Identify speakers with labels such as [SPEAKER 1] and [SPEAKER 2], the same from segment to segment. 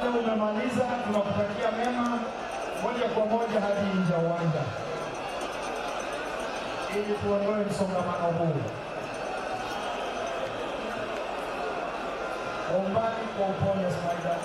[SPEAKER 1] Baada umemaliza, tunakutakia mema, moja kwa moja hadi nje ya uwanja ili tuondoe msongamano huu. Ombani kwa upole Spider.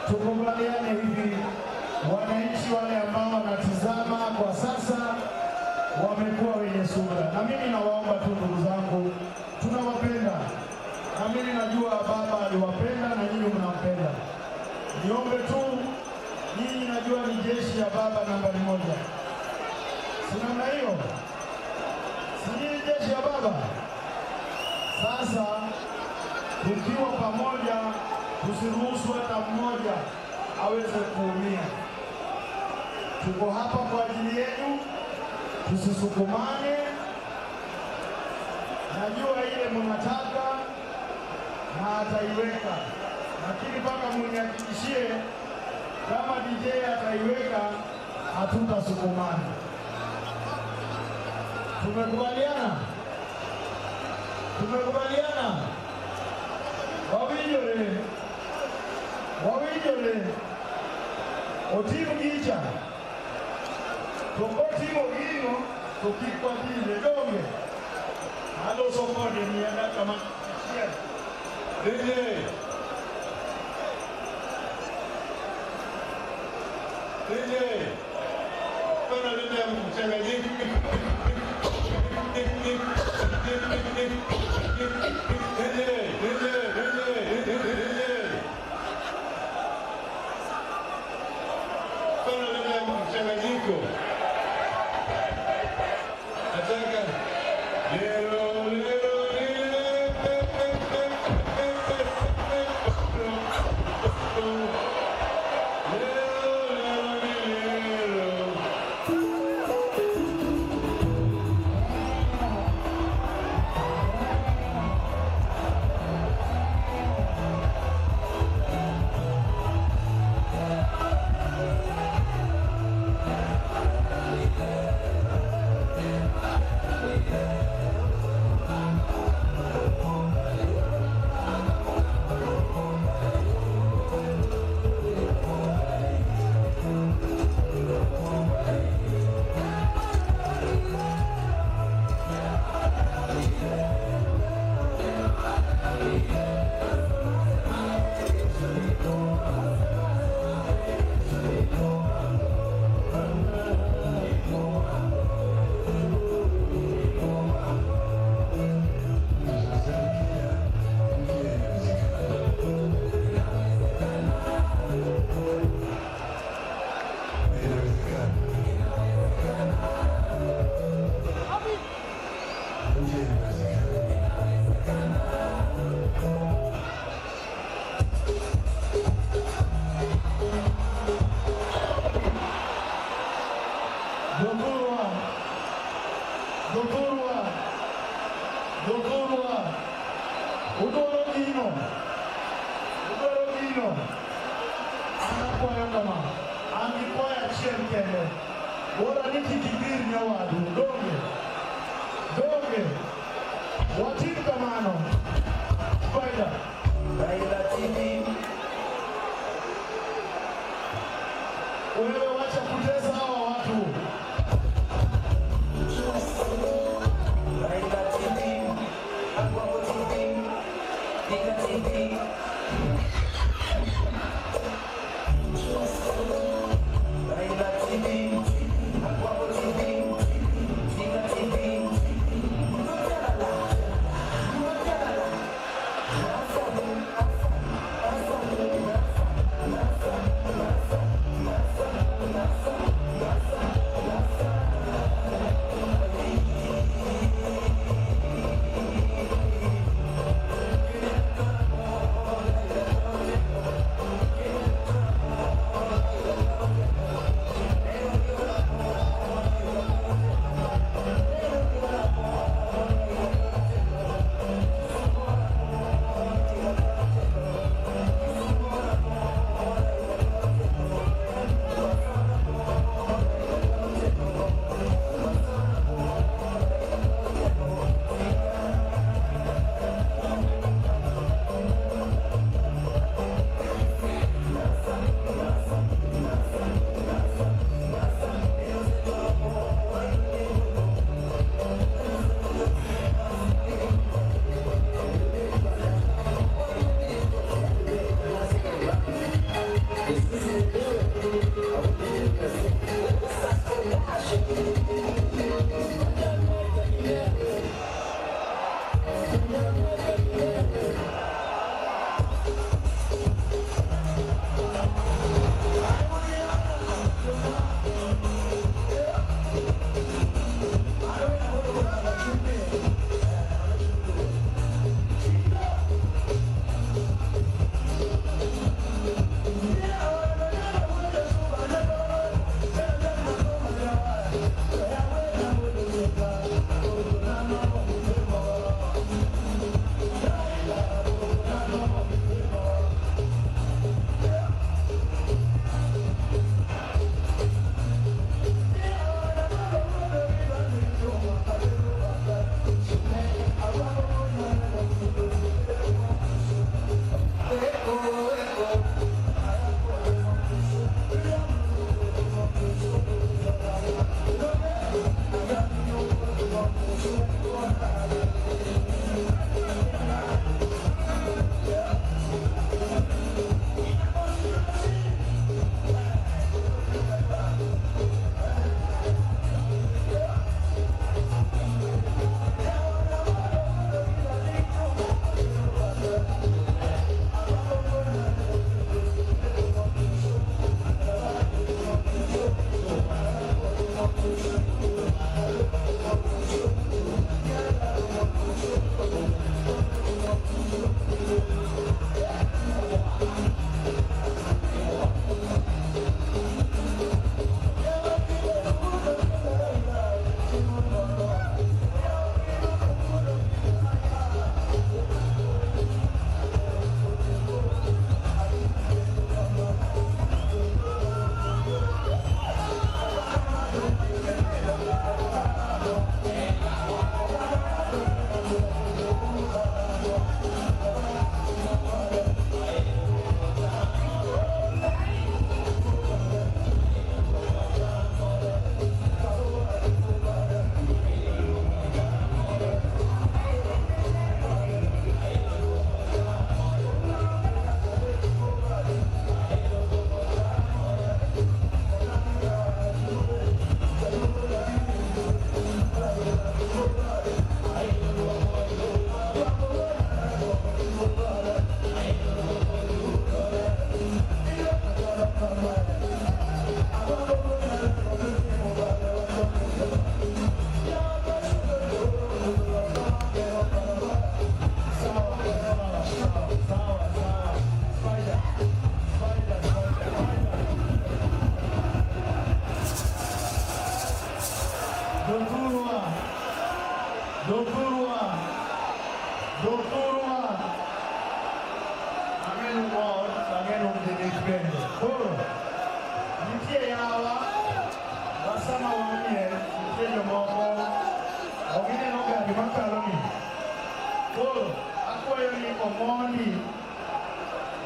[SPEAKER 1] tukubaliane hivi, wananchi wale ambao wanatizama kwa sasa wamekuwa wenye subira, na mimi nawaomba tu ndugu zangu, tunawapenda na mimi najua baba aliwapenda na nyinyi mnampenda. Niombe tu, nyinyi najua ni jeshi ya baba nambari 1, si namna hiyo? Si nyinyi jeshi ya baba? Sasa tukiwa pamoja, tusiruhusu hata mmoja aweze kuumia. Tuko hapa kwa ajili yenu, tusisukumane. Najua ile mnataka na ataiweka, lakini mpaka mnihakikishie kama DJ ataiweka, hatutasukumana. Tumekubaliana? Tumekubaliana? Wawinjore otimu gicha tokotimo gino tokikwatile donge aloso kode mienda kama achiel DJ kana DJ mchanganyiko mchanganyiko. Nataka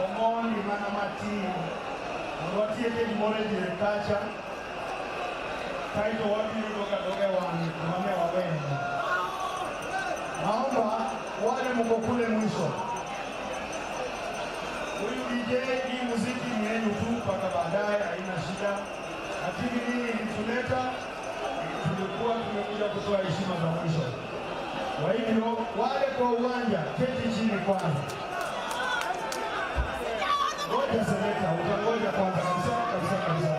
[SPEAKER 1] Omondi mana matin watieke gimoro e diere kacha kaito wabiro doga wang'i kumane wawene. Naomba wale mko kule mwisho, huyu DJ hii muziki ni yenu tu mpaka baadaye, haina shida, lakini hii ilituleta, tulikuwa tumekuja kutoa heshima za mwisho. Kwa hivyo wale kwa uwanja keti chini kwanza. Ngoja selekta, utangoja kwanza kabisa.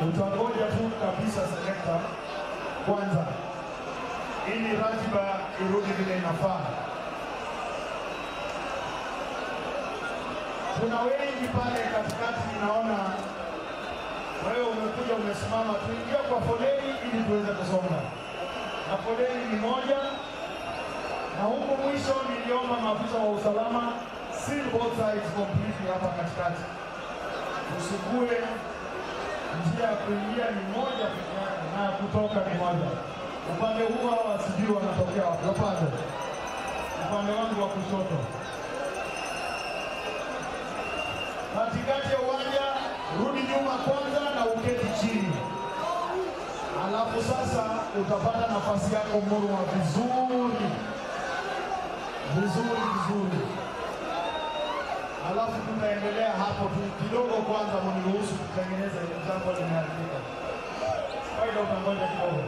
[SPEAKER 1] Utangoja tu kabisa selekta kwanza, ili ratiba irudi vile inafaa. Kuna wengi pale katikati, ninaona wewe umekuja umesimama, tuingia kwa foleni ili tuweze kusonga. Na foleni ni moja, na huko mwisho niliomba maafisa wa usalama seal both sides completely hapa katikati. Usikue njia ya kuingia ni moja pekee yake na kutoka ni moja. Upande huu hawa sijui wanatokea wapi. Upande wangu wa kushoto. Katikati ya uwanja, rudi nyuma kwanza na uketi chini. Alafu sasa utapata nafasi yako murwa vizuri. Alafu tutaendelea hapo tu kidogo. Kwanza mniruhusu kutengeneza ile jambo limeharibika. Kwa hiyo utangoja kidogo.